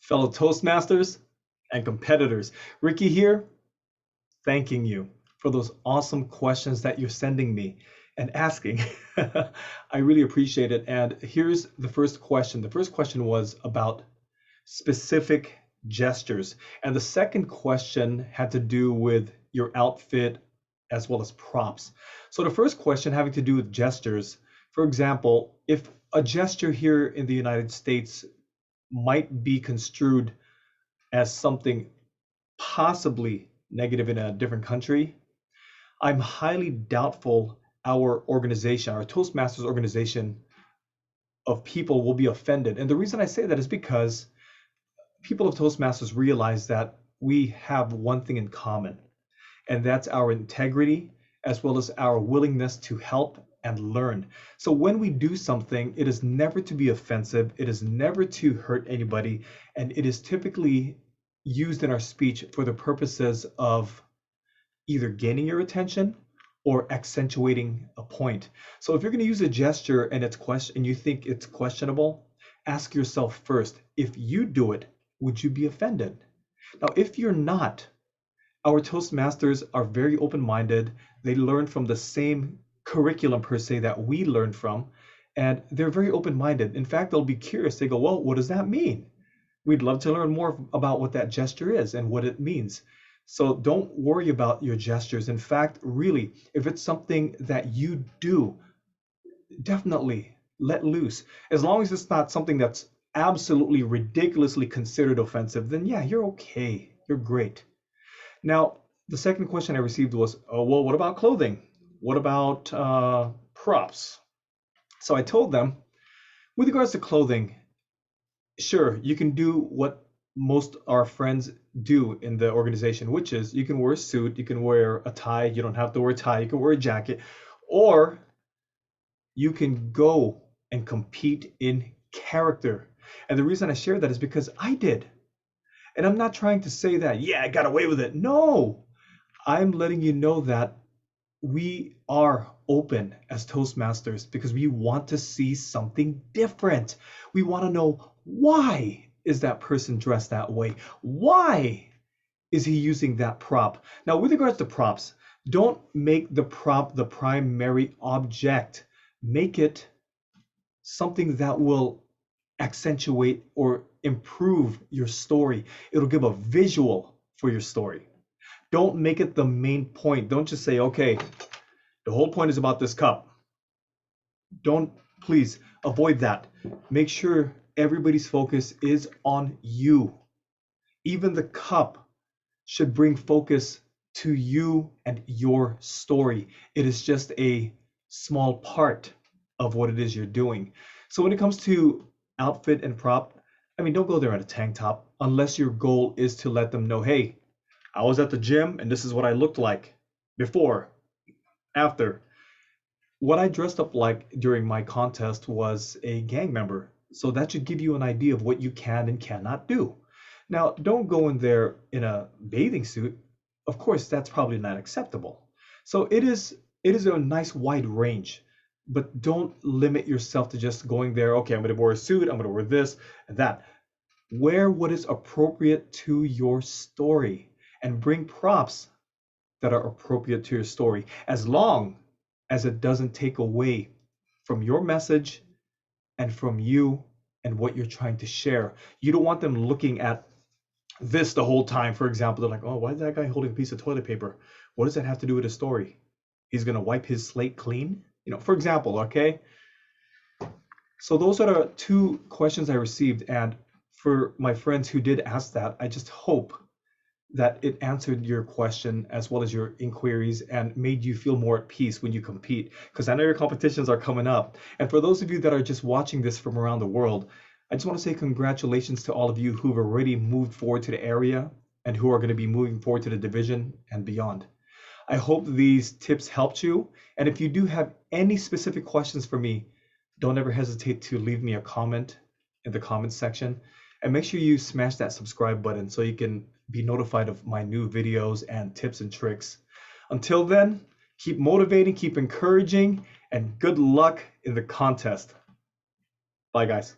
fellow Toastmasters and competitors. Ricky here, thanking you for those awesome questions that you're sending me and asking. I really appreciate it. And here's the first question. The first question was about specific gestures. And the second question had to do with your outfit as well as props. So the first question having to do with gestures, for example, if a gesture here in the United States might be construed as something possibly negative in a different country, I'm highly doubtful our organization, our Toastmasters organization of people will be offended. And the reason I say that is because people of Toastmasters realize that we have one thing in common, and that's our integrity as well as our willingness to help and learn. So when we do something, it is never to be offensive, it is never to hurt anybody, and it is typically used in our speech for the purposes of either gaining your attention or accentuating a point. So if you're going to use a gesture and you think it's questionable, ask yourself first, if you do it, would you be offended? Now, if you're not, our Toastmasters are very open-minded. They learn from the same curriculum per se that we learn from, and they're very open-minded. In fact, they'll be curious. They go, well, what does that mean? We'd love to learn more about what that gesture is and what it means. So don't worry about your gestures. In fact, really, if it's something that you do, definitely let loose. As long as it's not something that's absolutely ridiculously considered offensive, then yeah, you're okay. You're great. Now, the second question I received was, oh, well, what about clothing? What about props? So I told them, with regards to clothing, sure, you can do what most our friends do in the organization, which is you can wear a suit, you can wear a tie, you don't have to wear a tie, you can wear a jacket, or you can go and compete in character. And the reason I share that is because I did. And I'm not trying to say that, yeah, I got away with it. No, I'm letting you know that we are open as Toastmasters because we want to see something different. We want to know, why is that person dressed that way? Why is he using that prop? Now, with regards to props, don't make the prop the primary object. Make it something that will accentuate or improve your story. It'll give a visual for your story. Don't make it the main point. Don't just say, okay, the whole point is about this cup. Don't, please avoid that. Make sure everybody's focus is on you. Even the cup should bring focus to you and your story. It is just a small part of what it is you're doing. So when it comes to outfit and prop, I mean, don't go there in a tank top unless your goal is to let them know, hey, I was at the gym and this is what I looked like before, after. What I dressed up like during my contest was a gang member. So that should give you an idea of what you can and cannot do. Now, don't go in there in a bathing suit. Of course, that's probably not acceptable. So it is a nice wide range, but don't limit yourself to just going there, okay, I'm going to wear a suit, I'm going to wear this and that. Wear what is appropriate to your story and bring props that are appropriate to your story, as long as it doesn't take away from your message and from you and what you're trying to share. You don't want them looking at this the whole time. For example, they're like, oh, why is that guy holding a piece of toilet paper? What does that have to do with a story? He's going to wipe his slate clean? You know, for example, okay? So those are the two questions I received. And for my friends who did ask that, I just hope that it answered your question as well as your inquiries and made you feel more at peace when you compete, because I know your competitions are coming up. And for those of you that are just watching this from around the world, I just want to say congratulations to all of you who've already moved forward to the area and who are going to be moving forward to the division and beyond. I hope these tips helped you. And if you do have any specific questions for me, don't ever hesitate to leave me a comment in the comments section. And make sure you smash that subscribe button so you can be notified of my new videos and tips and tricks. Until then, keep motivating, keep encouraging, and good luck in the contest. Bye, guys.